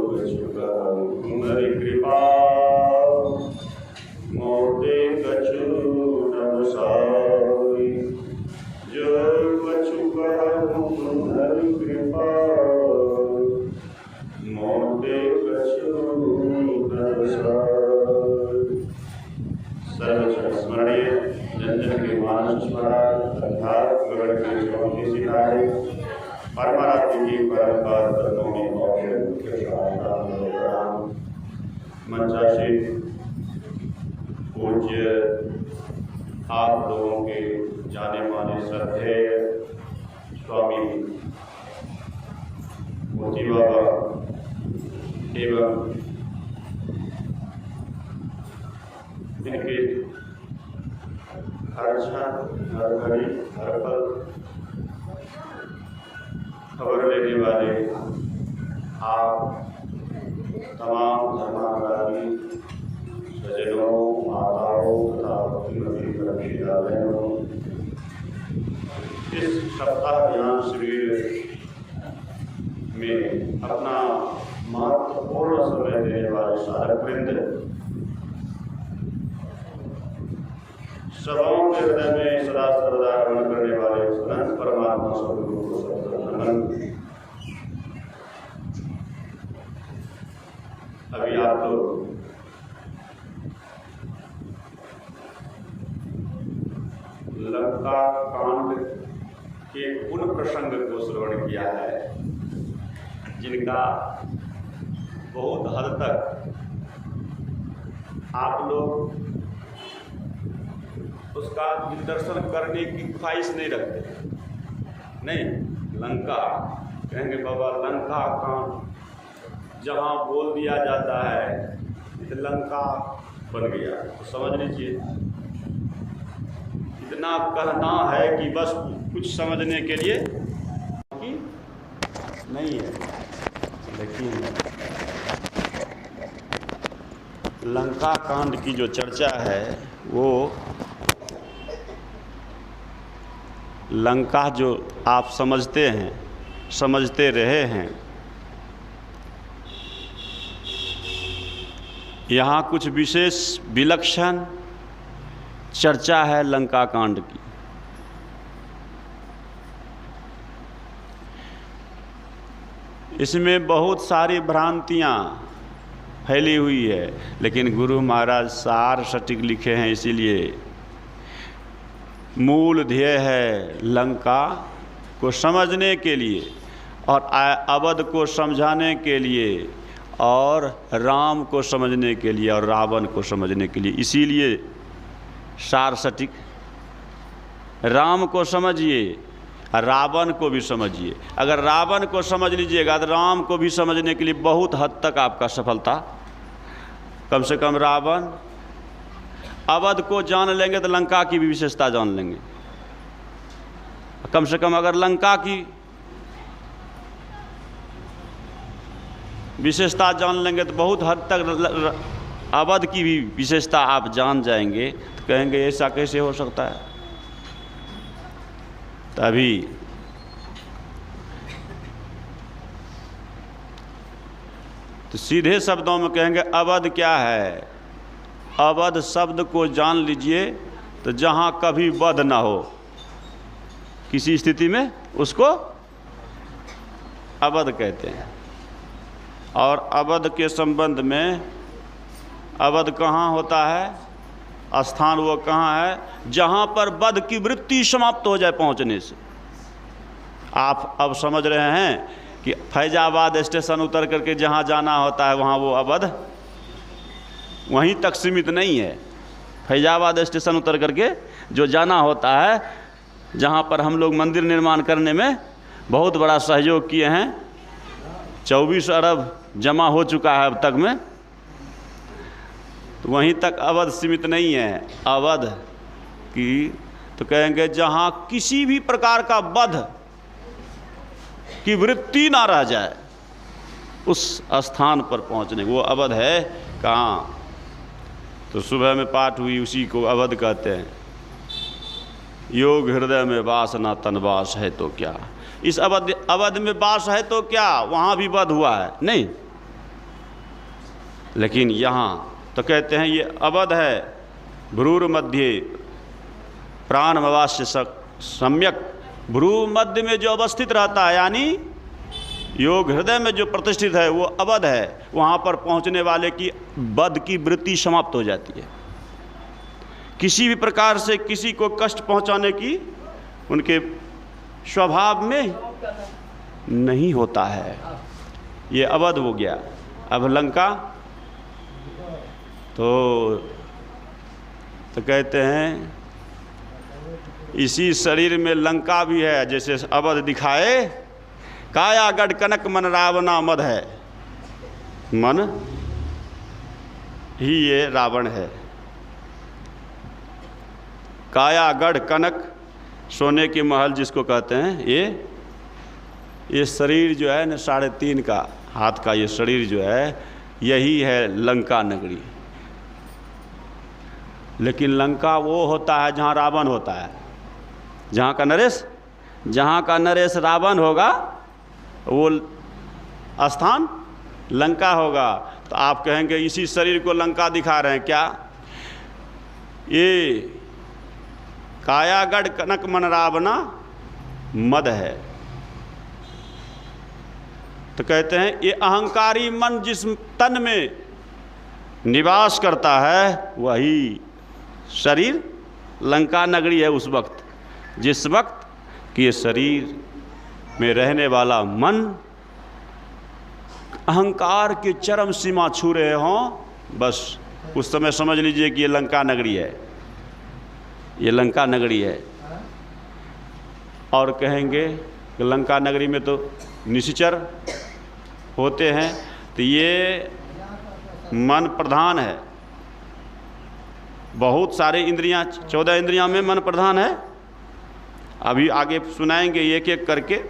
हरि कृपा मोटे कछु नवसाई जो कछु हरि कृपा मोटे कछु नवसाई। सर्वस्मरणीय जन जन के मानस स्मरण अर्थात गगन के चौकी सिखाए परमात्मा की परकार तत्वों में मंचासी पूज्य आप लोगों के जाने माने श्रद्धेय स्वामी मोती बाबा एवं इनके हर क्षण हर घड़ी हर पल खबर लेने वाले आप तमाम धर्मानुरागी सज्जनों माताओं तथा भक्तिमती रक्षिता बहनों, इस सप्ताह ज्ञान शिविर में अपना महत्वपूर्ण समय देने वाले साधक वृंद, सभाओं के हृदय में सदा सर्वदा रमण करने वाले अनंत परमात्मा सद्गुरु को नमन। अभी आप लोग लंका कांड के उन प्रसंग को श्रवण किया है जिनका बहुत हद तक आप लोग उसका दर्शन करने की ख्वाहिश नहीं रखते। नहीं, लंका कहेंगे बाबा लंका कांड जहाँ बोल दिया जाता है तो लंका बन गया, तो समझ लीजिए इतना कहना है कि बस कुछ समझने के लिए कि नहीं है। लेकिन लंका कांड की जो चर्चा है वो लंका जो आप समझते हैं, समझते रहे हैं, यहाँ कुछ विशेष विलक्षण चर्चा है लंका कांड की। इसमें बहुत सारी भ्रांतियाँ फैली हुई है, लेकिन गुरु महाराज सार सटीक लिखे हैं, इसीलिए मूल ध्येय है लंका को समझने के लिए और अवध को समझाने के लिए और राम को समझने के लिए और रावण को समझने के लिए। इसीलिए सार सटीक राम को समझिए, रावण को भी समझिए। अगर रावण को समझ लीजिएगा तो राम को भी समझने के लिए बहुत हद तक आपका सफलता। कम से कम रावण अवध को जान लेंगे तो लंका की भी विशेषता जान लेंगे। कम से कम अगर लंका की विशेषता जान लेंगे तो बहुत हद तक अवध की भी विशेषता आप जान जाएंगे। तो कहेंगे ऐसा कैसे हो सकता है। तभी तो सीधे शब्दों में कहेंगे अवध क्या है। अवध शब्द को जान लीजिए तो जहाँ कभी वध ना हो, किसी स्थिति में उसको अवध कहते हैं। और अवध के संबंध में अवध कहाँ होता है, स्थान वो कहाँ है जहाँ पर वध की वृत्ति समाप्त हो जाए पहुँचने से। आप अब समझ रहे हैं कि फैजाबाद स्टेशन उतर करके जहाँ जाना होता है वहाँ वो अवध वहीं तक सीमित नहीं है। फैजाबाद स्टेशन उतर करके जो जाना होता है, जहाँ पर हम लोग मंदिर निर्माण करने में बहुत बड़ा सहयोग किए हैं, 24 अरब जमा हो चुका है अब तक में, तो वहीं तक अवध सीमित नहीं है। अवध की तो कहेंगे जहाँ किसी भी प्रकार का वध की वृत्ति ना रह जाए, उस स्थान पर पहुँचने वो अवध है। कहाँ? तो सुबह में पाठ हुई, उसी को अवध कहते हैं। योग हृदय में वास ना तनवास है तो क्या। इस अवध में वास है तो क्या, वहाँ भी वध हुआ है नहीं। लेकिन यहाँ तो कहते हैं ये अवध है, भ्रूर मध्य प्राणमवास्य सम्यक, भ्रू मध्य में जो अवस्थित रहता है, यानी योग हृदय में जो प्रतिष्ठित है वो अवध है। वहाँ पर पहुँचने वाले की बद की वृत्ति समाप्त हो जाती है। किसी भी प्रकार से किसी को कष्ट पहुँचाने की उनके स्वभाव में नहीं होता है। ये अवध हो गया। अब लंका तो कहते हैं इसी शरीर में लंका भी है। जैसे अवध दिखाए, काया गढ़ कनक मन रावणा मद है, मन ही ये रावण है। काया गढ़ कनक, सोने के महल जिसको कहते हैं, ये शरीर जो है न 3.5 का हाथ का ये शरीर जो है, यही है लंका नगरी। लेकिन लंका वो होता है जहाँ रावण होता है, जहाँ का नरेश रावण होगा वो स्थान लंका होगा। तो आप कहेंगे इसी शरीर को लंका दिखा रहे हैं क्या? ये कायागढ़ कनक मन रावणा मद है। तो कहते हैं ये अहंकारी मन जिस तन में निवास करता है वही शरीर लंका नगरी है। उस वक्त, जिस वक्त कि ये शरीर में रहने वाला मन अहंकार के चरम सीमा छू रहे हों, बस उस समय समझ लीजिए कि ये लंका नगरी है, ये लंका नगरी है। और कहेंगे कि लंका नगरी में तो निशाचर होते हैं, तो ये मन प्रधान है। बहुत सारे इंद्रियां, 14 इंद्रियां में मन प्रधान है। अभी आगे सुनाएंगे एक एक करके।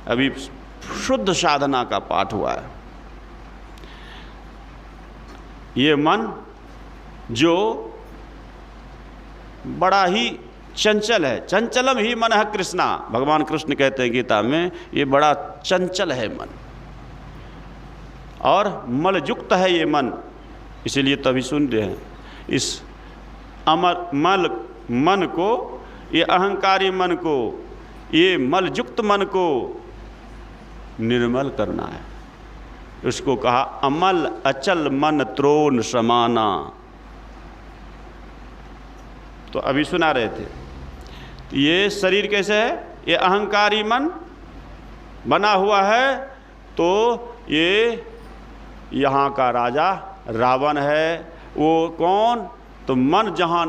अभी शुद्ध साधना का पाठ हुआ है। ये मन जो बड़ा ही चंचल है, चंचलम ही मन है कृष्णा, भगवान कृष्ण कहते हैं गीता में, ये बड़ा चंचल है मन और मलयुक्त है ये मन। इसीलिए तभी सुन रहे हैं, इस मन को, ये अहंकारी मन को, ये मलयुक्त मन को निर्मल करना है। उसको कहा अमल अचल मन त्रोण समाना। तो अभी सुना रहे थे, तो ये शरीर कैसे है? ये अहंकारी मन बना हुआ है। तो ये यहाँ का राजा रावण है। वो कौन? तो मन जहाँ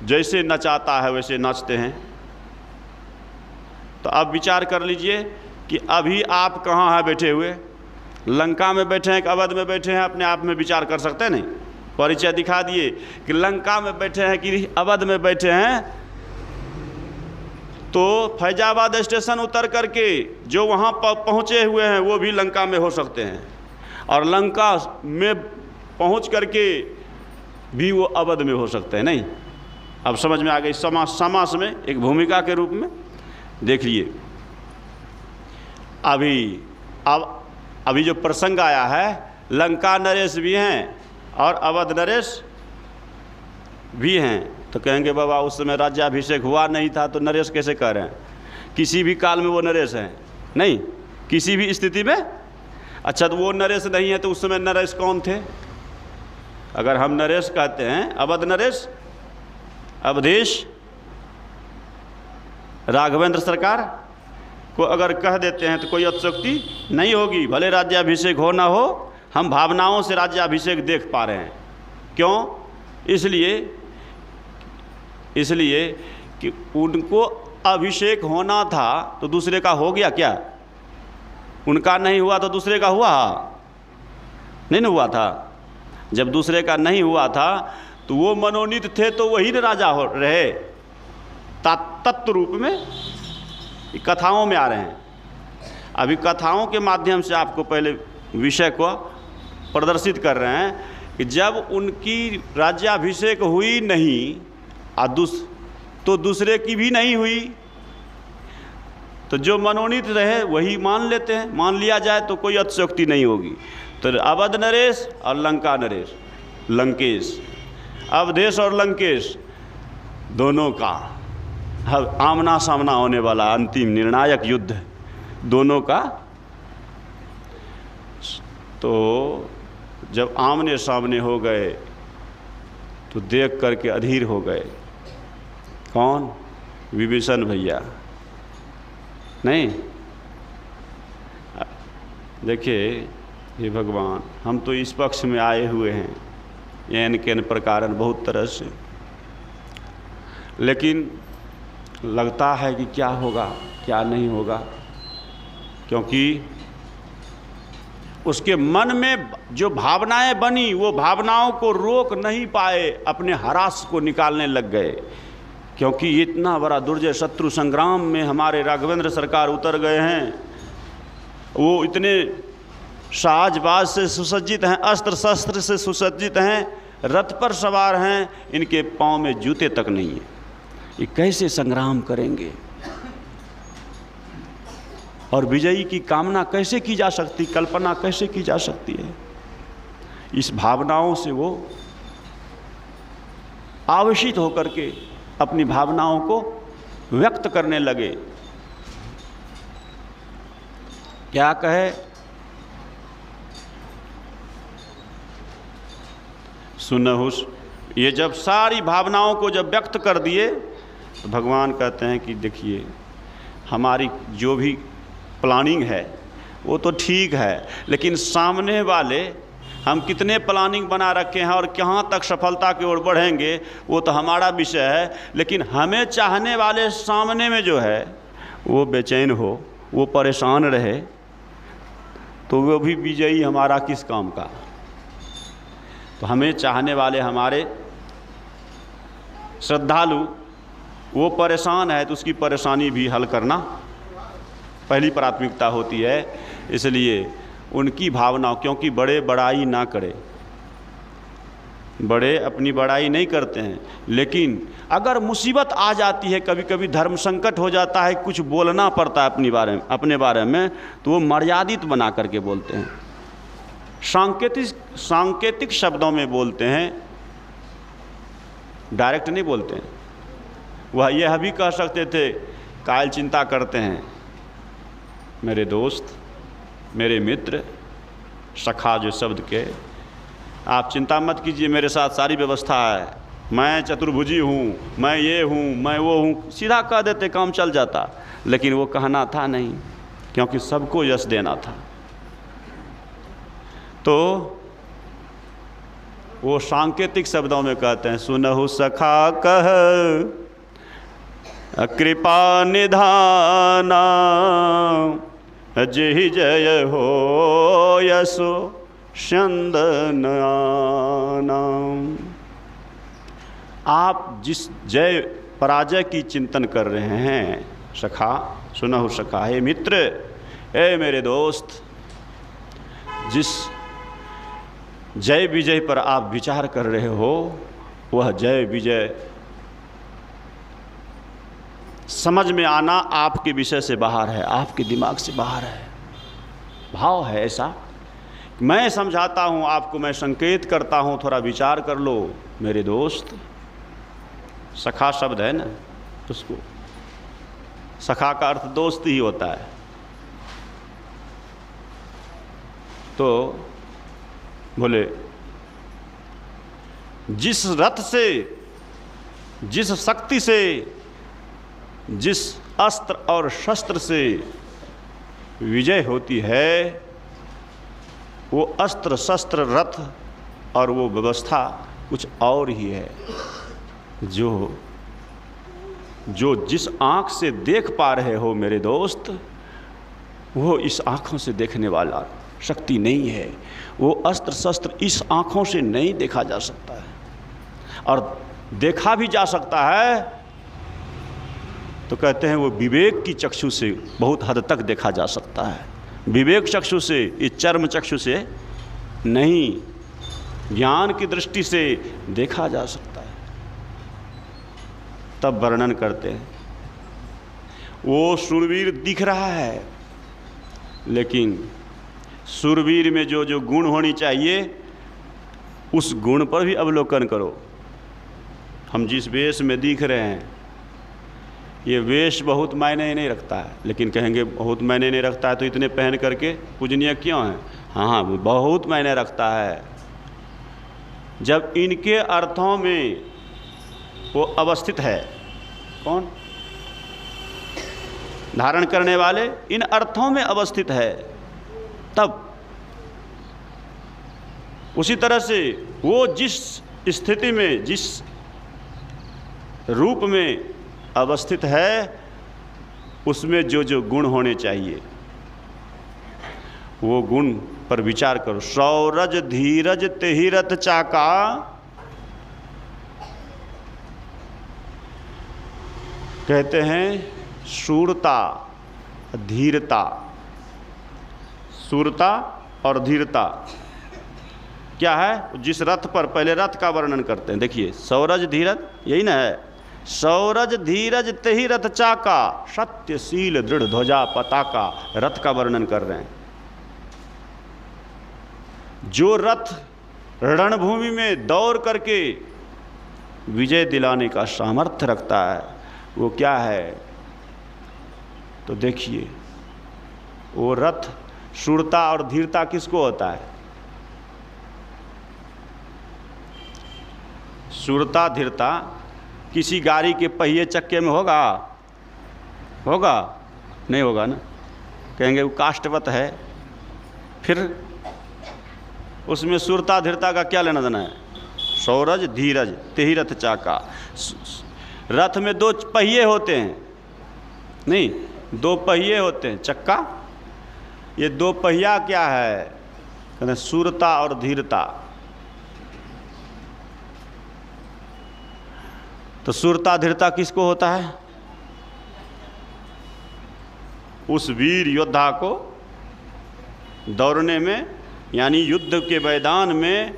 जैसे नचाता है वैसे नाचते हैं। तो अब विचार कर लीजिए कि अभी आप कहाँ हैं बैठे हुए? लंका में बैठे हैं कि अवध में बैठे हैं? अपने आप में विचार कर सकते हैं नहीं? परिचय दिखा दिए कि लंका में बैठे हैं कि अवध में बैठे हैं। तो फैजाबाद स्टेशन उतर करके जो वहाँ पहुँचे हुए हैं वो भी लंका में हो सकते हैं, और लंका में पहुँच करके भी वो अवध में हो सकते हैं। नहीं, अब समझ में आ गई। समास में एक भूमिका के रूप में देखिए। अभी जो प्रसंग आया है, लंका नरेश भी हैं और अवध नरेश भी हैं। तो कहेंगे बाबा उस समय राज्याभिषेक हुआ नहीं था तो नरेश कैसे कह रहे हैं? किसी भी काल में वो नरेश हैं? नहीं, किसी भी स्थिति में। अच्छा, तो वो नरेश नहीं है तो उस समय नरेश कौन थे? अगर हम नरेश कहते हैं, अवध नरेश, अवधेश राघवेंद्र सरकार को अगर कह देते हैं तो कोई अतिशयोक्ति नहीं होगी। भले राज्याभिषेक हो ना हो, हम भावनाओं से राज्याभिषेक देख पा रहे हैं। क्यों? इसलिए कि उनको अभिषेक होना था तो दूसरे का हो गया क्या? उनका नहीं हुआ तो दूसरे का हुआ? नहीं हुआ था। जब दूसरे का नहीं हुआ था तो वो मनोनीत थे तो वही राजा हो रहे। तत्व रूप में कथाओं में आ रहे हैं। अभी कथाओं के माध्यम से आपको पहले विषय को प्रदर्शित कर रहे हैं कि जब उनकी राज्याभिषेक हुई नहीं तो दूसरे की भी नहीं हुई, तो जो मनोनीत रहे वही मान लेते हैं। मान लिया जाए तो कोई अतिशयोक्ति नहीं होगी। तो अवध नरेश और लंका नरेश, लंकेश, अवधेश और लंकेश दोनों का अब आमना सामना होने वाला अंतिम निर्णायक युद्ध दोनों का। तो जब आमने सामने हो गए तो देख करके अधीर हो गए। कौन? विभीषण भैया। नहीं, देखिए हे भगवान, हम तो इस पक्ष में आए हुए हैं एन केन प्रकार बहुत तरह से, लेकिन लगता है कि क्या होगा क्या नहीं होगा, क्योंकि उसके मन में जो भावनाएं बनी वो भावनाओं को रोक नहीं पाए, अपने हरास को निकालने लग गए। क्योंकि इतना बड़ा दुर्जय शत्रु संग्राम में हमारे राघवेंद्र सरकार उतर गए हैं, वो इतने साजबाज से सुसज्जित हैं, अस्त्र शस्त्र से सुसज्जित हैं, रथ पर सवार हैं, इनके पांव में जूते तक नहीं है। ये कैसे संग्राम करेंगे और विजयी की कामना कैसे की जा सकती, कल्पना कैसे की जा सकती है। इस भावनाओं से वो आवेशित होकर के अपनी भावनाओं को व्यक्त करने लगे। क्या कहे? सुनहु। ये जब सारी भावनाओं को जब व्यक्त कर दिए तो भगवान कहते हैं कि देखिए हमारी जो भी प्लानिंग है वो तो ठीक है, लेकिन सामने वाले हम कितने प्लानिंग बना रखे हैं और कहाँ तक सफलता की ओर बढ़ेंगे वो तो हमारा विषय है, लेकिन हमें चाहने वाले सामने में जो है वो बेचैन हो, वो परेशान रहे, तो वो भी विजयी हमारा किस काम का। तो हमें चाहने वाले हमारे श्रद्धालु वो परेशान है तो उसकी परेशानी भी हल करना पहली प्राथमिकता होती है। इसलिए उनकी भावना, क्योंकि बड़े बड़ाई ना करें, बड़े अपनी बड़ाई नहीं करते हैं, लेकिन अगर मुसीबत आ जाती है, कभी कभी धर्म संकट हो जाता है, कुछ बोलना पड़ता है अपने बारे में, तो वो मर्यादित बना करके बोलते हैं, सांकेतिक शब्दों में बोलते हैं, डायरेक्ट नहीं बोलते हैं। वह यह भी कह सकते थे, कायल चिंता करते हैं मेरे दोस्त, मेरे मित्र, सखा जो शब्द के, आप चिंता मत कीजिए, मेरे साथ सारी व्यवस्था है, मैं चतुर्भुजी हूँ, मैं ये हूँ, मैं वो हूँ, सीधा कह देते, काम चल जाता। लेकिन वो कहना था नहीं, क्योंकि सबको यश देना था। तो वो सांकेतिक शब्दों में कहते हैं, सुनहु सखा कह कृपा निधाना, जेहि जय हो यशो चंदन आना। आप जिस जय पराजय की चिंतन कर रहे हैं सखा, सुनहु सखा, हे मित्र, ए मेरे दोस्त, जिस जय विजय पर आप विचार कर रहे हो वह जय विजय समझ में आना आपके विषय से बाहर है, आपके दिमाग से बाहर है। भाव है ऐसा, मैं समझाता हूँ आपको, मैं संकेत करता हूँ, थोड़ा विचार कर लो मेरे दोस्त। सखा शब्द है ना, उसको सखा का अर्थ दोस्त ही होता है। तो बोले जिस रथ से, जिस शक्ति से, जिस अस्त्र और शस्त्र से विजय होती है, वो अस्त्र शस्त्र रथ और वो व्यवस्था कुछ और ही है। जो जिस आँख से देख पा रहे हो मेरे दोस्त, वो इस आँखों से देखने वाला शक्ति नहीं है। वो अस्त्र शस्त्र इस आँखों से नहीं देखा जा सकता है, और देखा भी जा सकता है तो कहते हैं वो विवेक की चक्षु से बहुत हद तक देखा जा सकता है। विवेक चक्षु से, इस चर्म चक्षु से नहीं, ज्ञान की दृष्टि से देखा जा सकता है। तब वर्णन करते हैं वो शूरवीर दिख रहा है, लेकिन शूरवीर में जो जो गुण होनी चाहिए उस गुण पर भी अवलोकन करो। हम जिस वेश में दिख रहे हैं, ये वेश बहुत मायने नहीं रखता है, लेकिन कहेंगे बहुत मायने नहीं रखता है तो इतने पहन करके पूजनीय क्यों है? हाँ, बहुत मायने रखता है। जब इनके अर्थों में वो अवस्थित है, कौन? धारण करने वाले इन अर्थों में अवस्थित है, तब उसी तरह से वो जिस स्थिति में, जिस रूप में अवस्थित है, उसमें जो जो गुण होने चाहिए वो गुण पर विचार करो। सौरज धीरज तेहि रथ चाका, कहते हैं शूरता धीरता। शूरता और धीरता क्या है? जिस रथ पर, पहले रथ का वर्णन करते हैं, देखिए सौरज धीरज, यही ना है। सौरज धीरज तेहि रथ चाका, सत्यशील दृढ़ ध्वजा पताका, रथ का वर्णन कर रहे हैं। जो रथ रणभूमि में दौड़ करके विजय दिलाने का सामर्थ्य रखता है, वो क्या है? तो देखिए वो रथ, शूरता और धीरता किसको होता है? शूरता धीरता किसी गाड़ी के पहिए चक्के में होगा? होगा? नहीं होगा ना। कहेंगे वो काष्ठवत है, फिर उसमें शूरता धीरता का क्या लेना देना है? सौरज धीरज तेहि रथ चाका। रथ में दो पहिए होते हैं, नहीं, दो पहिए होते हैं, चक्का। ये दो पहिया क्या है? कहते हैं शूरता और धीरता। तो शूरता धीरता किसको होता है? उस वीर योद्धा को दौड़ने में, यानी युद्ध के मैदान में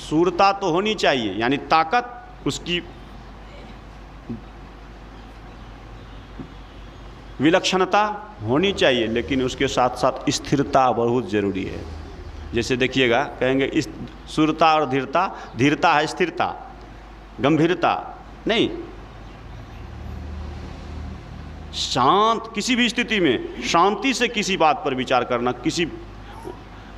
शूरता तो होनी चाहिए, यानी ताकत उसकी विलक्षणता होनी चाहिए, लेकिन उसके साथ साथ स्थिरता बहुत ज़रूरी है। जैसे देखिएगा, कहेंगे इस शूरता और धीरता, धीरता है स्थिरता, गंभीरता नहीं। शांत, किसी भी स्थिति में शांति से किसी बात पर विचार करना, किसी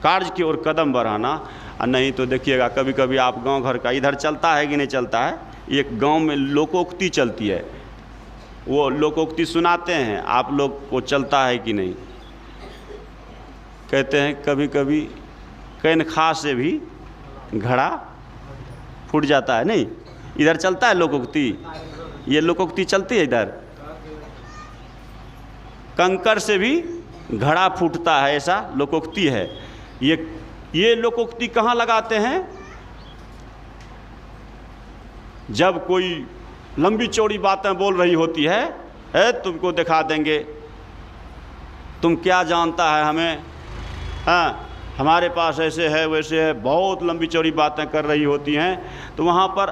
कार्य की ओर कदम बढ़ाना। और नहीं तो देखिएगा कभी कभी आप गांव घर का, इधर चलता है कि नहीं चलता है, एक गांव में लोकोक्ति चलती है, वो लोकोक्ति सुनाते हैं, आप लोग को चलता है कि नहीं? कहते हैं कभी कभी कैन खा से भी घड़ा फूट जाता है, नहीं? इधर चलता है लोकोक्ति, ये लोकोक्ति चलती है इधर। कंकर से भी घड़ा फूटता है, ऐसा लोकोक्ति है। ये लोकोक्ति कहाँ लगाते हैं? जब कोई लंबी चौड़ी बातें बोल रही होती है, तुमको दिखा देंगे, तुम क्या जानता है हमें, हाँ हमारे पास ऐसे है वैसे है, बहुत लंबी चौड़ी बातें कर रही होती हैं। तो वहाँ पर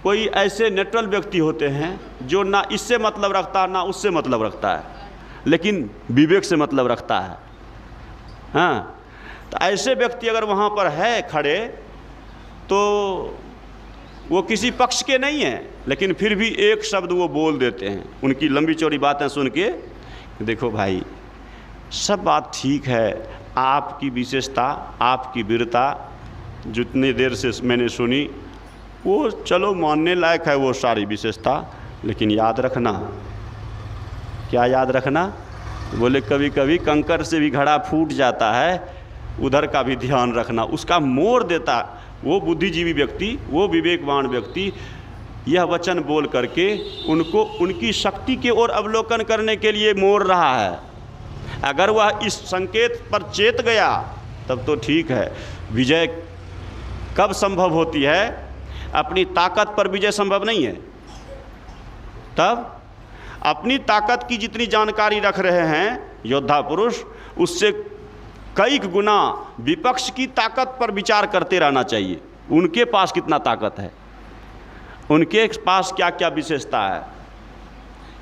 कोई ऐसे नेट्रल व्यक्ति होते हैं जो ना इससे मतलब रखता ना उससे मतलब रखता है, लेकिन विवेक से मतलब रखता है। हाँ, तो ऐसे व्यक्ति अगर वहाँ पर है खड़े, तो वो किसी पक्ष के नहीं हैं, लेकिन फिर भी एक शब्द वो बोल देते हैं, उनकी लंबी चौड़ी बातें सुन के। देखो भाई, सब बात ठीक है, आपकी विशेषता, आपकी वीरता जितनी देर से मैंने सुनी, वो चलो मानने लायक है वो सारी विशेषता, लेकिन याद रखना। क्या याद रखना? बोले कभी कभी कंकर से भी घड़ा फूट जाता है, उधर का भी ध्यान रखना। उसका मोड़ देता वो बुद्धिजीवी व्यक्ति, वो विवेकवान व्यक्ति यह वचन बोल करके उनको उनकी शक्ति की ओर अवलोकन करने के लिए मोड़ रहा है। अगर वह इस संकेत पर चेत गया तब तो ठीक है। विजय कब संभव होती है? अपनी ताकत पर विजय संभव नहीं है। तब अपनी ताकत की जितनी जानकारी रख रहे हैं योद्धा पुरुष, उससे कई गुना विपक्ष की ताकत पर विचार करते रहना चाहिए। उनके पास कितना ताकत है, उनके पास क्या क्या विशेषता है,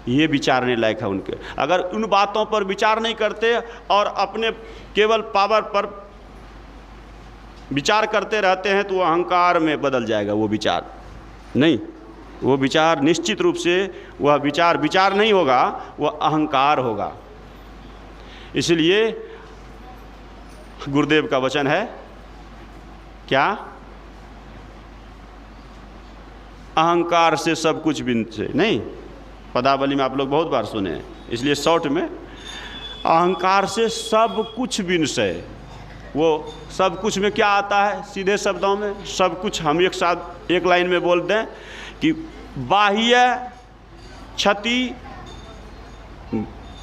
ये विचारने लायक है उनके। अगर उन बातों पर विचार नहीं करते और अपने केवल पावर पर विचार करते रहते हैं तो वो अहंकार में बदल जाएगा। वो विचार नहीं, वो विचार निश्चित रूप से वह विचार नहीं होगा, वह अहंकार होगा। इसलिए गुरुदेव का वचन है क्या? अहंकार से सब कुछ विनसे। नहीं, पदावली में आप लोग बहुत बार सुने हैं, इसलिए शॉर्ट में, अहंकार से सब कुछ विनसे। वो सब कुछ में क्या आता है? सीधे शब्दों में सब कुछ हम एक साथ एक लाइन में बोल दें कि बाह्य क्षति,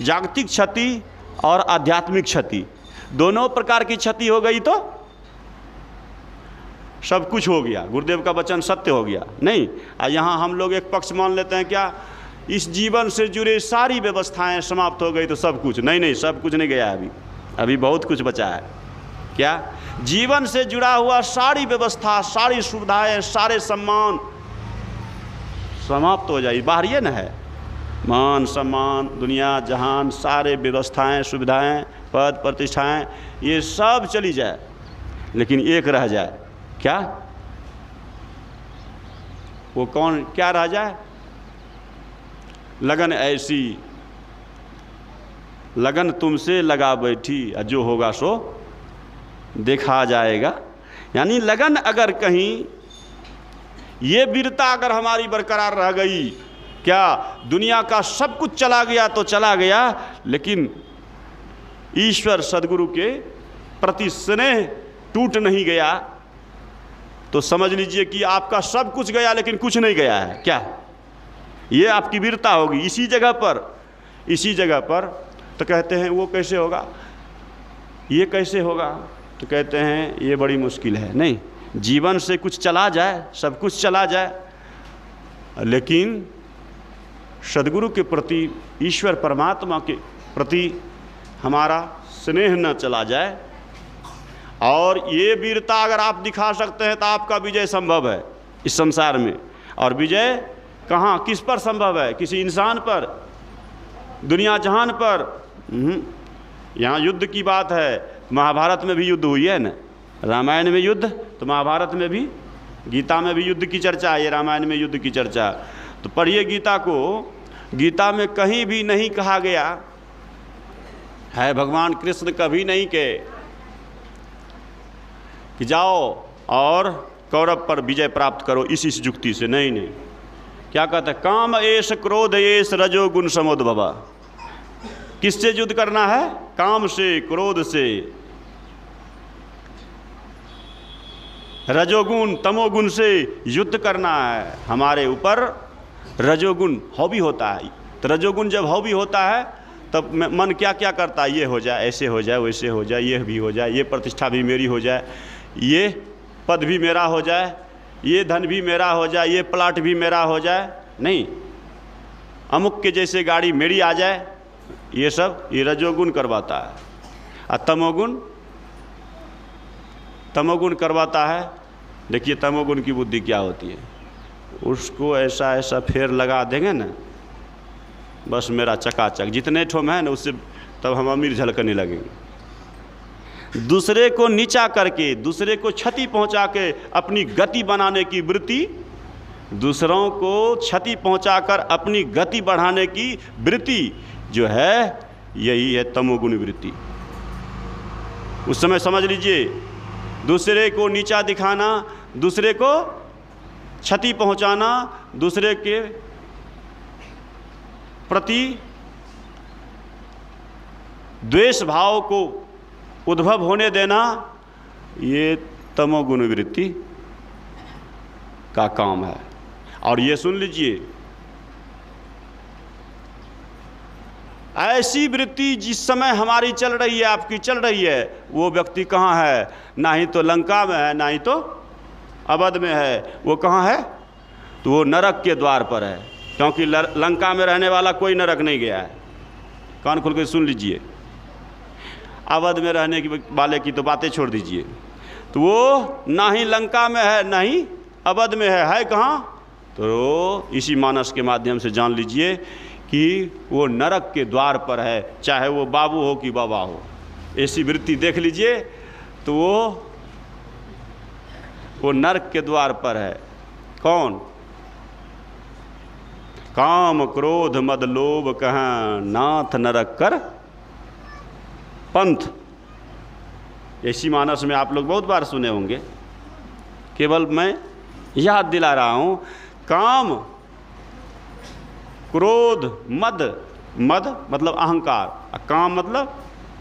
जागतिक क्षति और आध्यात्मिक क्षति, दोनों प्रकार की क्षति हो गई तो सब कुछ हो गया। गुरुदेव का वचन सत्य हो गया। नहीं, यहाँ हम लोग एक पक्ष मान लेते हैं क्या, इस जीवन से जुड़े सारी व्यवस्थाएं समाप्त हो गई तो सब कुछ। नहीं, सब कुछ नहीं गया, अभी बहुत कुछ बचा है। क्या? जीवन से जुड़ा हुआ सारी व्यवस्था, सारी सुविधाएं, सारे सम्मान समाप्त हो जाए। बाहर ये न है, मान सम्मान, दुनिया जहान, सारे व्यवस्थाएं, सुविधाएं, पद प्रतिष्ठाएं, ये सब चली जाए, लेकिन एक रह जाए। क्या? वो कौन? क्या रह जाए? लगन ऐसी, लगन तुमसे लगा बैठी, जो होगा सो देखा जाएगा। यानी लगन अगर कहीं, ये वीरता अगर हमारी बरकरार रह गई, क्या दुनिया का सब कुछ चला गया तो चला गया, लेकिन ईश्वर सद्गुरु के प्रति स्नेह टूट नहीं गया, तो समझ लीजिए कि आपका सब कुछ गया लेकिन कुछ नहीं गया है। क्या? ये आपकी वीरता होगी। इसी जगह पर तो कहते हैं वो कैसे होगा, ये कैसे होगा, तो कहते हैं ये बड़ी मुश्किल है। नहीं, जीवन से कुछ चला जाए, सब कुछ चला जाए, लेकिन सद्गुरु के प्रति, ईश्वर परमात्मा के प्रति हमारा स्नेह न चला जाए, और ये वीरता अगर आप दिखा सकते हैं तो आपका विजय संभव है इस संसार में। और विजय कहाँ, किस पर संभव है? किसी इंसान पर, दुनिया जहान पर? यहाँ युद्ध की बात है। महाभारत में भी युद्ध हुई है ना, रामायण में युद्ध, तो महाभारत में भी, गीता में भी युद्ध की चर्चा है, ये रामायण में युद्ध की चर्चा। तो पढ़िए गीता को, गीता में कहीं भी नहीं कहा गया है, भगवान कृष्ण कभी नहीं कहे कि जाओ और कौरव पर विजय प्राप्त करो इस युक्ति से। नहीं, क्या कहता है? काम एष क्रोध एष रजोगुण समुद्भवा। किससे युद्ध करना है? काम से, क्रोध से, रजोगुण तमोगुण से युद्ध करना है। हमारे ऊपर रजोगुण हावी होता है, तो रजोगुण जब हावी होता है तब मन क्या क्या करता है? ये हो जाए, ऐसे हो जाए, वैसे हो जाए, ये भी हो जाए, ये प्रतिष्ठा भी मेरी हो जाए, ये पद भी मेरा हो जाए, ये धन भी मेरा हो जाए, ये प्लाट भी मेरा हो जाए। नहीं, अमुक के जैसे गाड़ी मेरी आ जाए, ये सब ये रजोगुण करवाता है। और तमोगुण करवाता है। देखिए तमोगुण की बुद्धि क्या होती है, उसको ऐसा फेर लगा देंगे ना, बस मेरा चकाचक, जितने ठोम है ना उससे तब हम अमीर झलकने लगेंगे। दूसरे को नीचा करके, दूसरे को क्षति पहुंचा के अपनी गति बनाने की वृत्ति, दूसरों को क्षति पहुंचाकर अपनी गति बढ़ाने की वृत्ति जो है, यही है तमोगुण वृत्ति। उस समय समझ लीजिए, दूसरे को नीचा दिखाना, दूसरे को क्षति पहुंचाना, दूसरे के प्रति द्वेष भाव को उद्भव होने देना, ये तमोगुण वृत्ति का काम है। और ये सुन लीजिए, ऐसी वृत्ति जिस समय हमारी चल रही है, आपकी चल रही है, वो व्यक्ति कहाँ है? ना ही तो लंका में है, ना ही तो अवध में है। वो कहाँ है? तो वो नरक के द्वार पर है, क्योंकि लंका में रहने वाला कोई नरक नहीं गया है। कान खोल के सुन लीजिए, अवध में रहने की वाले की तो बातें छोड़ दीजिए। तो वो ना ही लंका में है, ना ही अवध में है कहाँ? तो इसी मानस के माध्यम से जान लीजिए कि वो नरक के द्वार पर है, चाहे वो बाबू हो कि बाबा हो। ऐसी वृत्ति देख लीजिए तो वो नरक के द्वार पर है। कौन? काम क्रोध मद लोभ कहाँ नाथ नरक कर पंथ। ऐसी मानस में आप लोग बहुत बार सुने होंगे, केवल मैं याद दिला रहा हूं। काम क्रोध मद, मद मतलब अहंकार, काम मतलब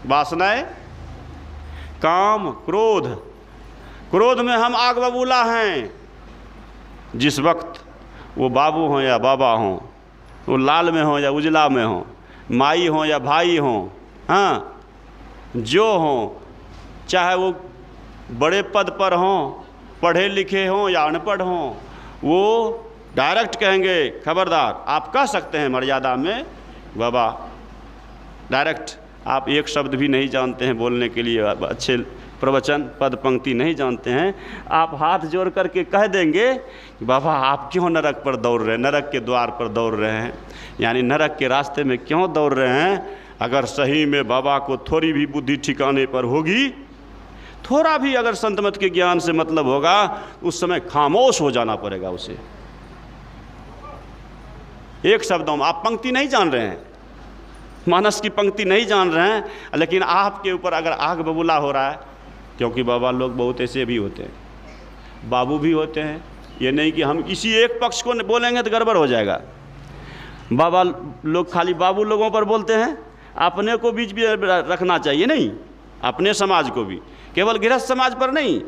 वासनाएं। काम क्रोध, क्रोध में हम आग बबूला हैं। जिस वक्त वो बाबू हों या बाबा हों, वो लाल में हों या उजला में हों, माई हों या भाई हों, हाँ जो हों, चाहे वो बड़े पद पर हों, पढ़े लिखे हों या अनपढ़ हों, वो डायरेक्ट कहेंगे खबरदार। आप कह सकते हैं मर्यादा में बाबा, डायरेक्ट। आप एक शब्द भी नहीं जानते हैं बोलने के लिए, अच्छे प्रवचन पद पंक्ति नहीं जानते हैं, आप हाथ जोड़ करके कह देंगे कि बाबा आप क्यों नरक पर दौड़ रहे हैं, नरक के द्वार पर दौड़ रहे हैं, यानी नरक के रास्ते में क्यों दौड़ रहे हैं। अगर सही में बाबा को थोड़ी भी बुद्धि ठिकाने पर होगी, थोड़ा भी अगर संत मत के ज्ञान से मतलब होगा, उस समय खामोश हो जाना पड़ेगा उसे। एक शब्दों में आप पंक्ति नहीं जान रहे हैं, मानस की पंक्ति नहीं जान रहे हैं, लेकिन आपके ऊपर अगर आग बबूला हो रहा है, क्योंकि बाबा लोग बहुत ऐसे भी होते हैं, बाबू भी होते हैं। ये नहीं कि हम इसी एक पक्ष को बोलेंगे तो गड़बड़ हो जाएगा। बाबा लोग खाली बाबू लोगों पर बोलते हैं, अपने को बीच में रखना चाहिए नहीं, अपने समाज को भी, केवल गृहस्थ समाज पर नहीं,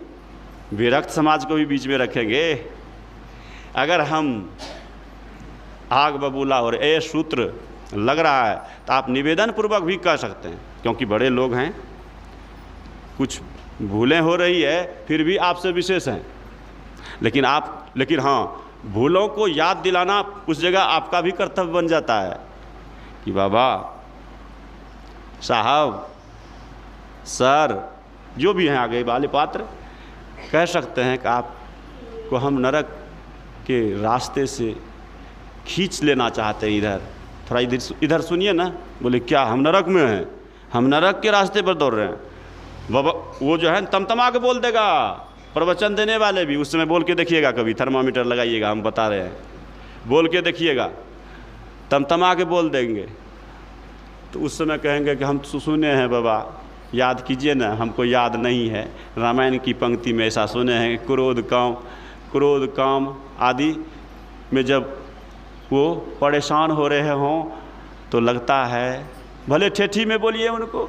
विरक्त समाज को भी बीच में रखेंगे। अगर हम आग बबूला और ए सूत्र लग रहा है तो आप निवेदन पूर्वक भी कह सकते हैं, क्योंकि बड़े लोग हैं, कुछ भूलें हो रही है फिर भी आपसे विशेष हैं, लेकिन हाँ, भूलों को याद दिलाना उस जगह आपका भी कर्तव्य बन जाता है कि बाबा साहब सर जो भी हैं आगे वाले पात्र, कह सकते हैं कि आपको हम नरक के रास्ते से खींच लेना चाहते हैं, इधर थोड़ा इधर सुनिए ना। बोले क्या हम नरक में हैं, हम नरक के रास्ते पर दौड़ रहे हैं। बाबा वो जो है तमतमा के बोल देगा, प्रवचन देने वाले भी उस समय बोल के देखिएगा, कभी थर्मामीटर लगाइएगा, हम बता रहे हैं, बोल के देखिएगा, तमतमा के बोल देंगे। तो उस समय कहेंगे कि हम सुने हैं बाबा, याद कीजिए ना, हमको याद नहीं है। रामायण की पंक्ति में ऐसा सुने हैं, क्रोध काम आदि में जब वो परेशान हो रहे हों तो लगता है, भले ठेठी में बोलिए उनको,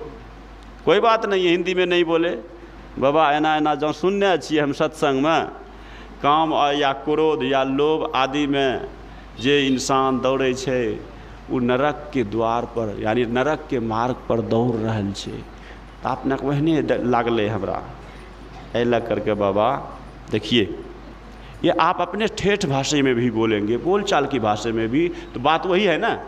कोई बात नहीं है, हिंदी में नहीं बोले, बाबा एना जो सुनने अच्छी हम सत्संग में, काम या क्रोध या लोभ आदि में जे इंसान दौड़े छे वो नरक के द्वार पर, यानी नरक के मार्ग पर दौड़ रहल छे। आपने वहने लागले हमरा ऐला करके बाबा देखिए, ये आप अपने ठेठ भाषा में भी बोलेंगे, बोलचाल की भाषा में भी, तो बात वही है ना,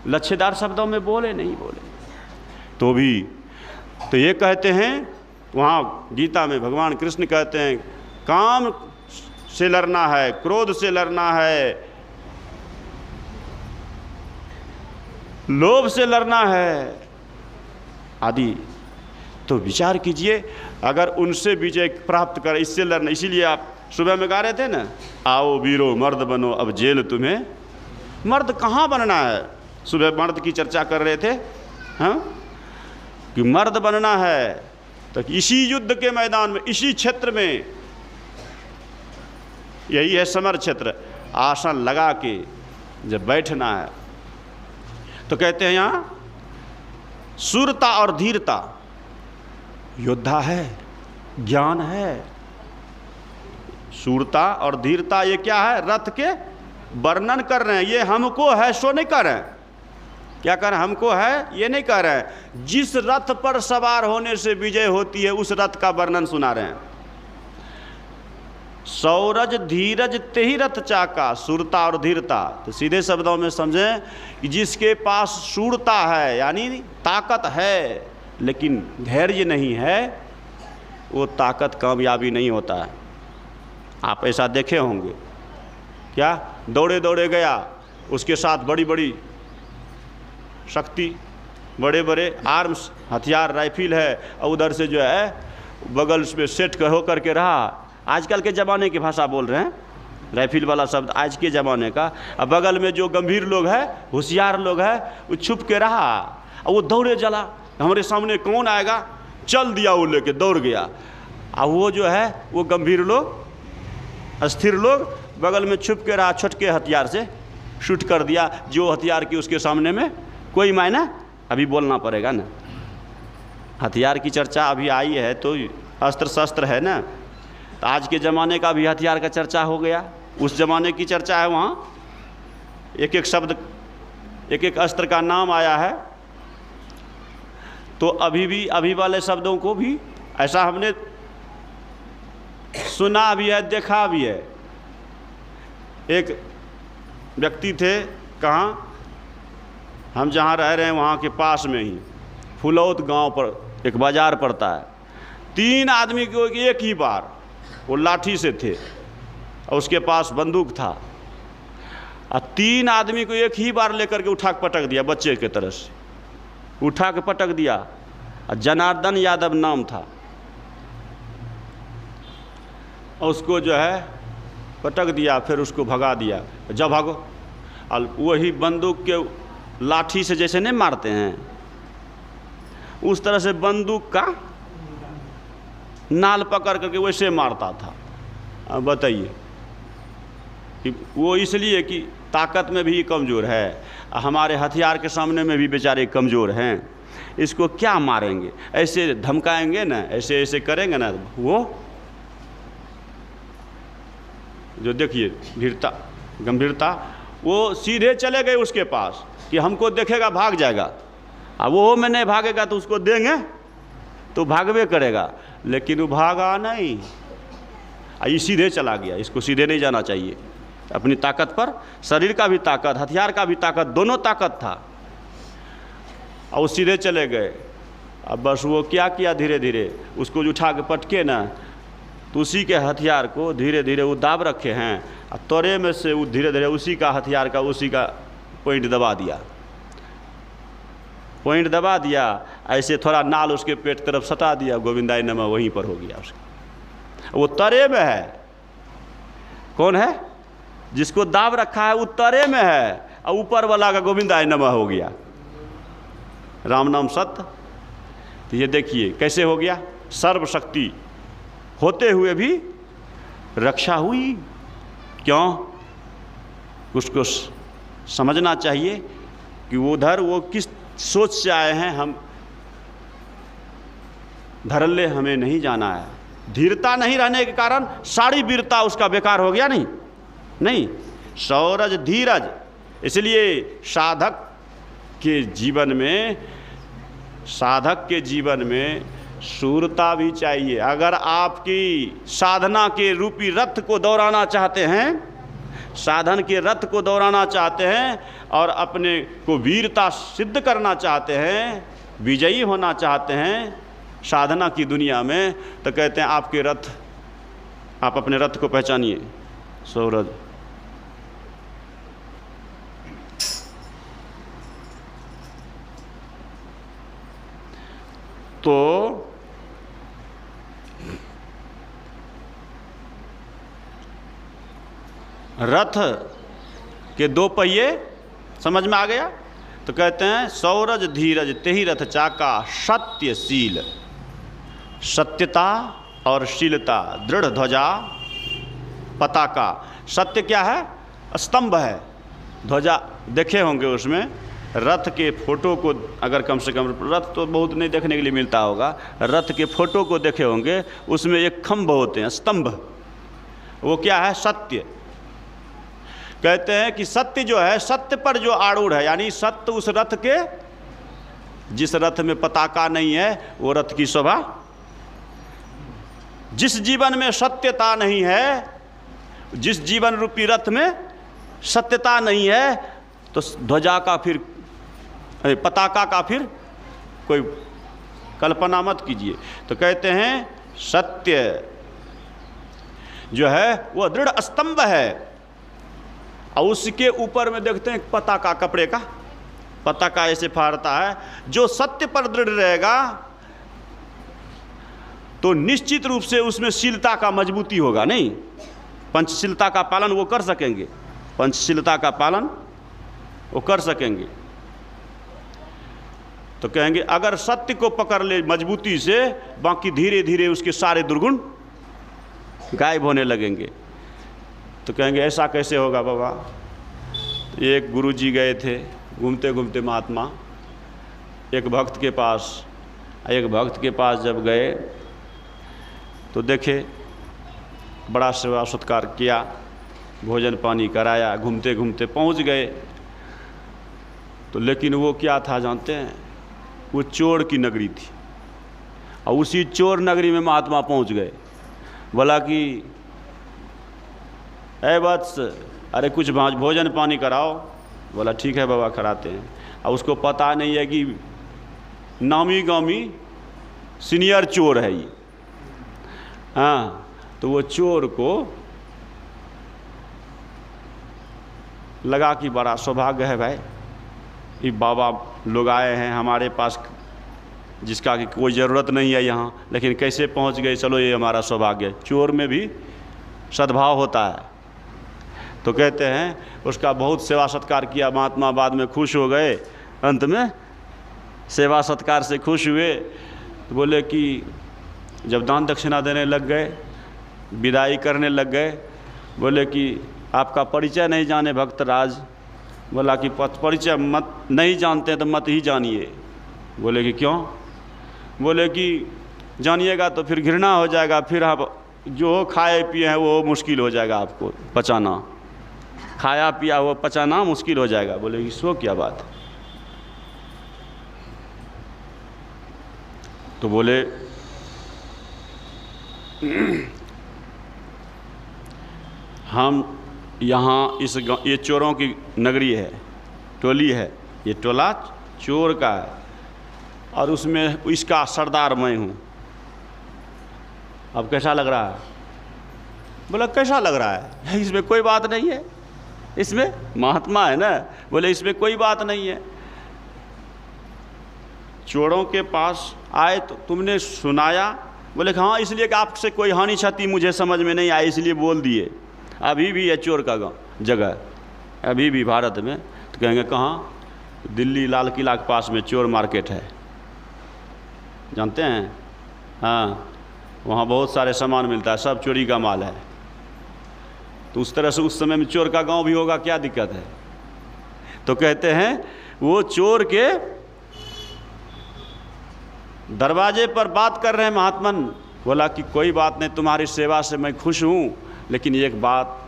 लच्छेदार शब्दों में बोले नहीं बोले तो भी। तो ये कहते हैं वहाँ गीता में भगवान कृष्ण कहते हैं काम से लड़ना है, क्रोध से लड़ना है, लोभ से लड़ना है आदि। तो विचार कीजिए, अगर उनसे विजय प्राप्त कर, इससे लड़ना। इसीलिए आप सुबह में गा रहे थे ना, आओ वीरो मर्द बनो अब जेल तुम्हें। मर्द कहाँ बनना है, सुबह मर्द की चर्चा कर रहे थे, हाँ, कि मर्द बनना है तो इसी युद्ध के मैदान में, इसी क्षेत्र में, यही है समर क्षेत्र, आसन लगा के जब बैठना है। तो कहते हैं यहाँ शूरता और धीरता, योद्धा है, ज्ञान है। शूरता और धीरता ये क्या है, रथ के वर्णन कर रहे हैं। ये हमको है सो नहीं कर रहे हैं, क्या कर रहे हैं, हमको है ये नहीं कह रहे हैं। जिस रथ पर सवार होने से विजय होती है उस रथ का वर्णन सुना रहे हैं। सौरज धीरज तेहि रथ चाका, शूरता और धीरता। तो सीधे शब्दों में समझें कि जिसके पास शूरता है यानी ताकत है लेकिन धैर्य नहीं है, वो ताकत कामयाबी नहीं होता है। आप ऐसा देखे होंगे क्या, दौड़े दौड़े गया, उसके साथ बड़ी बड़ी शक्ति, बड़े बड़े आर्म्स, हथियार, राइफल है, और उधर से जो है बगल में सेट होकर के रहा। आजकल के ज़माने की भाषा बोल रहे हैं, राइफल वाला शब्द आज के ज़माने का। अब बगल में जो गंभीर लोग है, होशियार लोग है, वो छुप के रहा, और वो दौड़े चला, हमारे सामने कौन आएगा, चल दिया, वो लेके दौड़ गया। और वो जो है वो गंभीर लोग, अस्थिर लोग बगल में छुप के रहा, छोटके हथियार से शूट कर दिया। जो हथियार की उसके सामने में कोई मायना, अभी बोलना पड़ेगा ना, हथियार की चर्चा अभी आई है तो अस्त्र शस्त्र है ना, तो आज के ज़माने का भी हथियार का चर्चा हो गया, उस ज़माने की चर्चा है। वहाँ एक एक शब्द, एक एक अस्त्र का नाम आया है। तो अभी भी अभी वाले शब्दों को भी ऐसा हमने सुना भी है, देखा भी है। एक व्यक्ति थे, कहाँ, हम जहाँ रह रहे हैं वहाँ के पास में ही फुलौत गांव पर एक बाज़ार पड़ता है। 3 आदमी को एक ही बार वो लाठी से थे, और उसके पास बंदूक था, और 3 आदमी को एक ही बार लेकर के उठा के पटक दिया, बच्चे के तरह से उठा के पटक दिया। और जनार्दन यादव नाम था, और उसको जो है पटक दिया, फिर उसको भगा दिया, जा भागो। और वही बंदूक के लाठी से जैसे नहीं मारते हैं, उस तरह से बंदूक का नाल पकड़ करके वैसे मारता था। अब बताइए कि वो इसलिए कि ताकत में भी कमज़ोर है, हमारे हथियार के सामने में भी बेचारे कमज़ोर हैं, इसको क्या मारेंगे, ऐसे धमकाएंगे ना, ऐसे ऐसे करेंगे ना, वो जो देखिए धीरता, गंभीरता, वो सीधे चले गए उसके पास कि हमको देखेगा भाग जाएगा, अब वो में नहीं भागेगा तो उसको देंगे तो भागवे करेगा, लेकिन वो भागा नहीं, ये सीधे चला गया। इसको सीधे नहीं जाना चाहिए, अपनी ताकत पर, शरीर का भी ताकत, हथियार का भी ताकत, दोनों ताकत था, और वो सीधे चले गए। अब बस वो क्या किया, धीरे धीरे उसको उठा के पटके ना, तो उसी के हथियार को धीरे धीरे वो दाब रखे हैं, और तोरे में से वो धीरे धीरे उसी का हथियार का उसी का पॉइंट दबा दिया, पॉइंट दबा दिया, ऐसे थोड़ा नाल उसके पेट तरफ सटा दिया, गोविंदाई नमः वहीं पर हो गया उसका। वो तरे में है, कौन है जिसको दाब रखा है, वो तरे में है, और ऊपर वाला का गोविंदाई नमः हो गया, राम नाम सत्य। तो ये देखिए कैसे हो गया, सर्वशक्ति होते हुए भी रक्षा हुई। क्यों, उसको समझना चाहिए कि उधर वो किस सोच से आए हैं, हम धरल्ले हमें नहीं जाना है। धीरता नहीं रहने के कारण सारी वीरता उसका बेकार हो गया। नहीं, सौरज धीरज। इसलिए साधक के जीवन में शूरता भी चाहिए। अगर आपकी साधना के रूपी रथ को दौड़ाना चाहते हैं, साधन के रथ को दौड़ाना चाहते हैं, और अपने को वीरता सिद्ध करना चाहते हैं, विजयी होना चाहते हैं साधना की दुनिया में, तो कहते हैं आपके रथ, आप अपने रथ को पहचानिए। सौरज तो रथ के 2 पहिए समझ में आ गया। तो कहते हैं सौरज धीरज तेहि रथ चाका सत्यशील। सत्यता और शीलता, दृढ़ ध्वजा पताका। सत्य क्या है, स्तंभ है। ध्वजा देखे होंगे उसमें रथ के फोटो को, अगर कम से कम, रथ तो बहुत नहीं देखने के लिए मिलता होगा, रथ के फोटो को देखे होंगे, उसमें एक खंभ होते हैं, स्तंभ, वो क्या है, सत्य। कहते हैं कि सत्य जो है, सत्य पर जो आरूढ़ है, यानी सत्य उस रथ के, जिस रथ में पताका नहीं है वो रथ की शोभा। जिस जीवन में सत्यता नहीं है, जिस जीवन रूपी रथ में सत्यता नहीं है, तो ध्वजा का फिर, पताका का फिर कोई कल्पना मत कीजिए। तो कहते हैं सत्य जो है वो दृढ़ स्तंभ है, और उसके ऊपर में देखते हैं पताका, कपड़े का पताका ऐसे फहरता है। जो सत्य पर दृढ़ रहेगा तो निश्चित रूप से उसमें शीलता का मजबूती होगा। नहीं, पंचशीलता का पालन वो कर सकेंगे, पंचशीलता का पालन वो कर सकेंगे। तो कहेंगे अगर सत्य को पकड़ ले मजबूती से, बाकी धीरे धीरे उसके सारे दुर्गुण गायब होने लगेंगे। तो कहेंगे ऐसा कैसे होगा बाबा? तो एक गुरुजी गए थे, घूमते घूमते महात्मा एक भक्त के पास जब गए तो देखे, बड़ा सेवा सत्कार किया, भोजन पानी कराया, घूमते घूमते पहुंच गए। तो लेकिन वो क्या था जानते हैं? वो चोर की नगरी थी। और उसी चोर नगरी में महात्मा पहुंच गए। बोला कि ऐ वत्स, अरे कुछ भोजन पानी कराओ। बोला ठीक है बाबा, कराते हैं। और उसको पता नहीं है कि नामी गामी सीनियर चोर है ये। हाँ, तो वो चोर को लगा कि बड़ा सौभाग्य है भाई, ये बाबा लोग आए हैं हमारे पास जिसका कि कोई ज़रूरत नहीं है यहाँ, लेकिन कैसे पहुँच गए, चलो ये हमारा सौभाग्य है। चोर में भी सद्भाव होता है। तो कहते हैं उसका बहुत सेवा सत्कार किया महात्मा, बाद में खुश हो गए। अंत में सेवा सत्कार से खुश हुए तो बोले कि जब दान दक्षिणा देने लग गए, विदाई करने लग गए, बोले कि आपका परिचय नहीं जाने भक्तराज। बोला कि परिचय मत नहीं जानते तो मत ही जानिए। बोले कि क्यों? बोले कि जानिएगा तो फिर घृणा हो जाएगा, फिर आप जो खाए पिए हैं वो मुश्किल हो जाएगा, आपको पचाना, खाया पिया वो पचाना मुश्किल हो जाएगा। बोले कि सो क्या बात है? तो बोले हम यहाँ ये चोरों की नगरी है, टोली है, ये टोला चोर का है और उसमें इसका सरदार मैं हूँ। अब कैसा लग रहा है? बोला कैसा लग रहा है? इसमें कोई बात नहीं है, इसमें महात्मा है ना। बोले इसमें कोई बात नहीं है। चोरों के पास आए तो तुमने सुनाया? बोले हाँ, इसलिए कि आपसे कोई हानि क्षति मुझे समझ में नहीं आई, इसलिए बोल दिए। अभी भी है चोर का जगह, अभी भी भारत में। तो कहेंगे कहाँ? दिल्ली लाल किला के पास में चोर मार्केट है, जानते हैं? हाँ, वहाँ बहुत सारे सामान मिलता है, सब चोरी का माल है। तो उस तरह से उस समय में चोर का गांव भी होगा, क्या दिक्कत है? तो कहते हैं वो चोर के दरवाजे पर बात कर रहे हैं महात्मन। बोला कि कोई बात नहीं, तुम्हारी सेवा से मैं खुश हूँ, लेकिन एक बात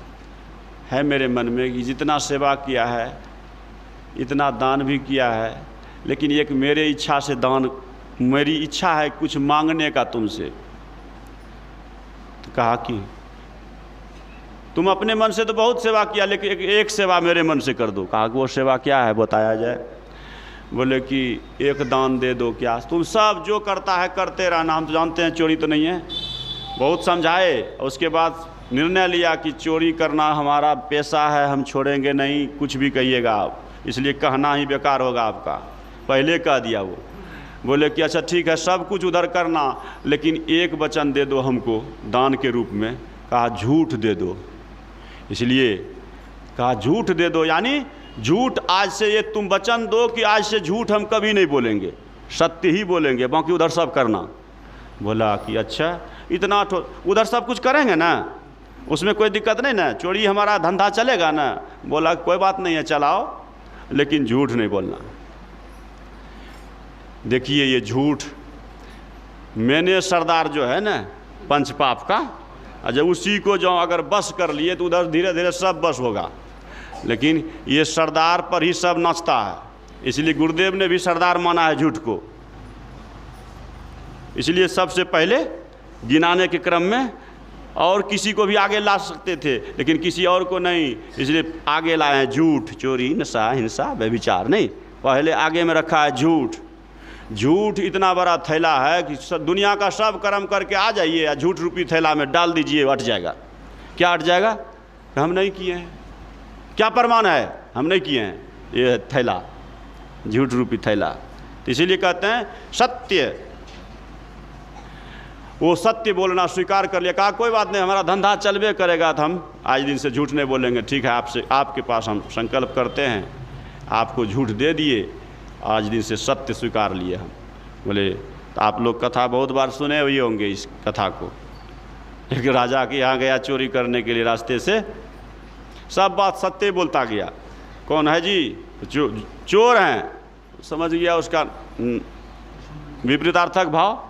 है मेरे मन में कि जितना सेवा किया है, इतना दान भी किया है, लेकिन एक मेरे इच्छा से दान, मेरी इच्छा है कुछ मांगने का तुमसे। तो कहा कि तुम अपने मन से तो बहुत सेवा किया, लेकिन एक सेवा मेरे मन से कर दो। कहा कि वो सेवा क्या है, बताया जाए। बोले कि एक दान दे दो। क्या? तुम सब जो करता है करते रहना, हम तो जानते हैं चोरी तो नहीं है। बहुत समझाए, उसके बाद निर्णय लिया कि चोरी करना हमारा पेशा है, हम छोड़ेंगे नहीं, कुछ भी कहिएगा आप, इसलिए कहना ही बेकार होगा आपका। पहले कह दिया वो। बोले कि अच्छा ठीक है, सब कुछ उधर करना, लेकिन एक वचन दे दो हमको दान के रूप में। कहा झूठ दे दो। इसलिए कहा झूठ दे दो, यानी झूठ आज से ये तुम वचन दो कि आज से झूठ हम कभी नहीं बोलेंगे, सत्य ही बोलेंगे, बाकी उधर सब करना। बोला कि अच्छा इतना उधर सब कुछ करेंगे ना, उसमें कोई दिक्कत नहीं ना, चोरी हमारा धंधा चलेगा ना। बोला कोई बात नहीं है, चलाओ, लेकिन झूठ नहीं बोलना। देखिए ये झूठ, मैंने सरदार जो है ना पंच पाप का, जब उसी को जो अगर बस कर लिए तो उधर धीरे धीरे सब बस होगा। लेकिन ये सरदार पर ही सब नाचता है, इसलिए गुरुदेव ने भी सरदार माना है झूठ को। इसलिए सबसे पहले गिनाने के क्रम में और किसी को भी आगे ला सकते थे, लेकिन किसी और को नहीं, इसलिए आगे लाए हैं झूठ, चोरी, नशा, हिंसा, व्यभिचार नहीं, पहले आगे में रखा है झूठ। झूठ इतना बड़ा थैला है कि दुनिया का सब कर्म करके आ जाइए या झूठ रूपी थैला में डाल दीजिए, हट जाएगा। क्या हट जाएगा? हम नहीं किए हैं, क्या प्रमाण है? हम नहीं किए हैं, ये थैला, झूठ रूपी थैला। तो इसीलिए कहते हैं सत्य, वो सत्य बोलना स्वीकार कर लिया, कहा कोई बात नहीं, हमारा धंधा चलबे करेगा तो हम आज दिन से झूठ नहीं बोलेंगे। ठीक है, आपसे आपके पास हम संकल्प करते हैं, आपको झूठ दे दिए, आज दिन से सत्य स्वीकार लिए हम। बोले तो आप लोग कथा बहुत बार सुने हुए होंगे इस कथा को। एक राजा के यहाँ गया चोरी करने के लिए, रास्ते से सब बात सत्य बोलता गया। कौन है जी? चोर हैं। समझ गया उसका विपरीतार्थक भाव।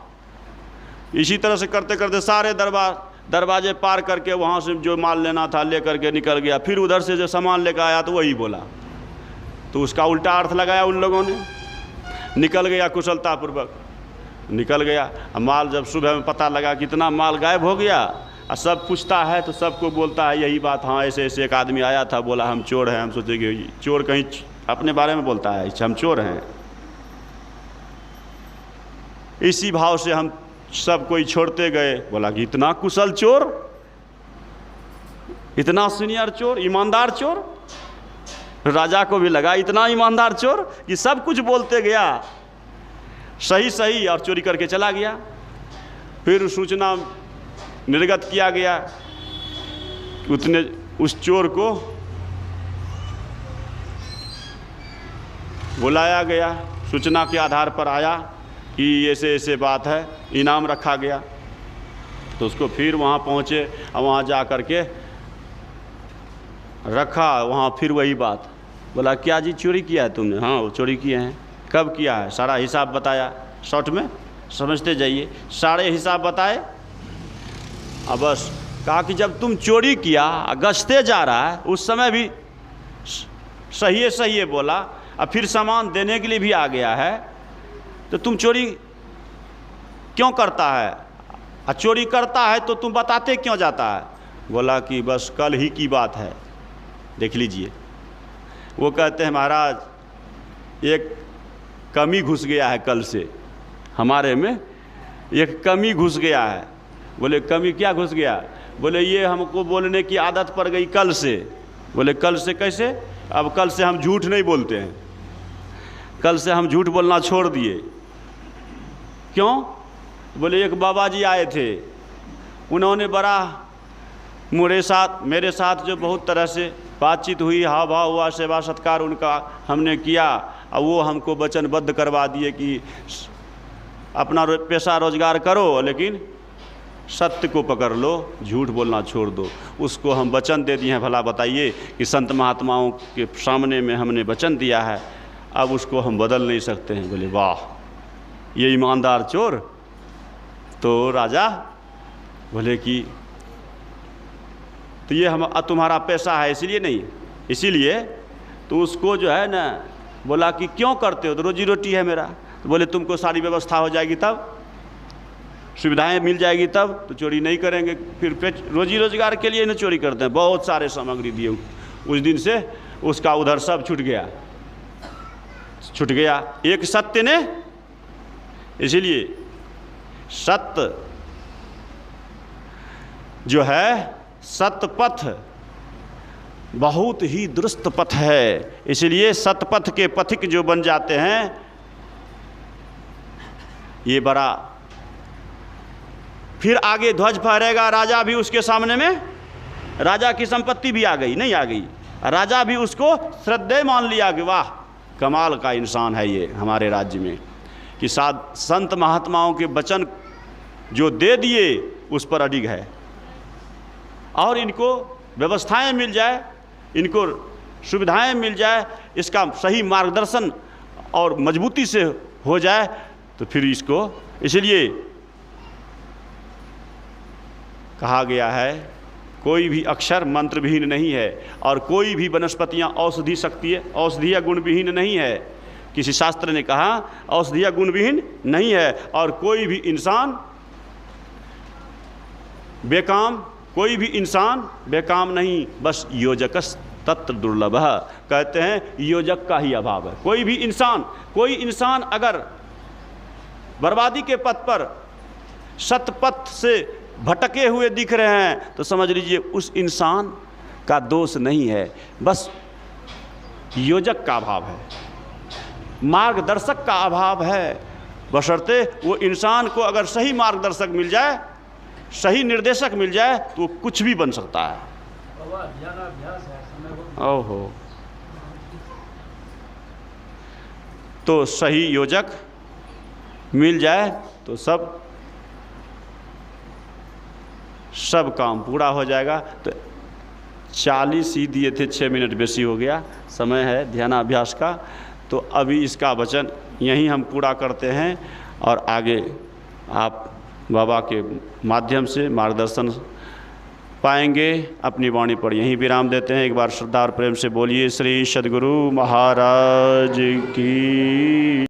इसी तरह से करते करते सारे दरवाजे पार करके वहाँ से जो माल लेना था ले करके निकल गया। फिर उधर से जो सामान लेकर आया तो वही बोला, तो उसका उल्टा अर्थ लगाया उन लोगों ने। निकल गया कुशलतापूर्वक, निकल गया। माल जब सुबह में पता लगा कितना माल गायब हो गया, और सब पूछता है तो सबको बोलता है यही बात, हाँ ऐसे ऐसे एक आदमी आया था, बोला हम चोर हैं। हम सोचेंगे चोर कहीं अपने बारे में बोलता है, हम चोर हैं। इसी भाव से हम सब कोई छोड़ते गए। बोला कि इतना कुशल चोर, इतना सीनियर चोर, ईमानदार चोर। राजा को भी लगा इतना ईमानदार चोर कि सब कुछ बोलते गया सही सही, और चोरी करके चला गया। फिर सूचना निर्गत किया गया, उस चोर को बुलाया गया, सूचना के आधार पर आया कि ऐसे ऐसे बात है, इनाम रखा गया। तो उसको फिर वहाँ पहुँचे और वहाँ जा कर के रखा। वहाँ फिर वही बात, बोला क्या जी चोरी किया है तुमने? हाँ वो चोरी किए हैं। कब किया है? सारा हिसाब बताया, शॉर्ट में समझते जाइए। सारे हिसाब बताए। अब बस कहा कि जब तुम चोरी किया, गश्ते जा रहा है, उस समय भी सही है बोला, और फिर सामान देने के लिए भी आ गया है, तो तुम चोरी क्यों करता है? और चोरी करता है तो तुम बताते क्यों जाता है? बोला कि बस कल ही की बात है, देख लीजिए। वो कहते हैं महाराज एक कमी घुस गया है, कल से हमारे में एक कमी घुस गया है। बोले कमी क्या घुस गया? बोले ये हमको बोलने की आदत पड़ गई कल से। बोले कल से कैसे? अब कल से हम झूठ नहीं बोलते हैं, कल से हम झूठ बोलना छोड़ दिए। क्यों? बोले एक बाबा जी आए थे, उन्होंने बड़ा मेरे साथ जो बहुत तरह से बातचीत हुई, हाव भाव हुआ, सेवा सत्कार उनका हमने किया, और वो हमको वचनबद्ध करवा दिए कि अपना पैसा रोजगार करो, लेकिन सत्य को पकड़ लो, झूठ बोलना छोड़ दो। उसको हम वचन दे दिए हैं। भला बताइए कि संत महात्माओं के सामने में हमने वचन दिया है, अब उसको हम बदल नहीं सकते हैं। बोले वाह ये ईमानदार चोर। तो राजा बोले कि तो ये हम तुम्हारा पैसा है इसलिए नहीं, इसीलिए तो उसको जो है ना, बोला कि क्यों करते हो? तो रोजी रोटी है मेरा। तो बोले तुमको सारी व्यवस्था हो जाएगी तब, सुविधाएं मिल जाएगी तब तो चोरी नहीं करेंगे। फिर रोजी रोजगार के लिए ना चोरी करते हैं। बहुत सारे सामग्री दिए। उस दिन से उसका उधर सब छूट गया एक सत्य ने। इसलिए सत्य जो है, सत्य पथ बहुत ही दुरुस्त पथ है। इसलिए सतपथ के पथिक जो बन जाते हैं, ये बड़ा फिर आगे ध्वज फहरेगा। राजा भी उसके सामने में, राजा की संपत्ति भी आ गई, नहीं आ गई, राजा भी उसको श्रद्धेय मान लिया कि वाह कमाल का इंसान है ये हमारे राज्य में, कि संत महात्माओं के वचन जो दे दिए उस पर अडिग है, और इनको व्यवस्थाएं मिल जाए, इनको सुविधाएं मिल जाए, इसका सही मार्गदर्शन और मजबूती से हो जाए, तो फिर इसको, इसलिए कहा गया है कोई भी अक्षर मंत्र विहीन नहीं है, और कोई भी वनस्पतियाँ औषधीय गुण विहीन नहीं है। किसी शास्त्र ने कहा औषधीय गुण विहीन नहीं है, और कोई भी इंसान बेकाम नहीं, बस योजकस तत्र दुर्लभ। कहते हैं योजक का ही अभाव है। कोई इंसान अगर बर्बादी के पथ पर सतपथ से भटके हुए दिख रहे हैं तो समझ लीजिए उस इंसान का दोष नहीं है, बस योजक का अभाव है, मार्गदर्शक का अभाव है। बशर्ते वो इंसान को अगर सही मार्गदर्शक मिल जाए, सही निर्देशक मिल जाए, तो वो कुछ भी बन सकता है। ओहो, तो सही योजक मिल जाए तो सब काम पूरा हो जाएगा। तो 40 ही दिए थे, 6 मिनट बेसी हो गया, समय है ध्यानाभ्यास का। तो अभी इसका वचन यहीं हम पूरा करते हैं और आगे आप बाबा के माध्यम से मार्गदर्शन पाएंगे। अपनी वाणी पर यहीं विराम देते हैं। एक बार श्रद्धा और प्रेम से बोलिए श्री सद्गुरु महाराज की।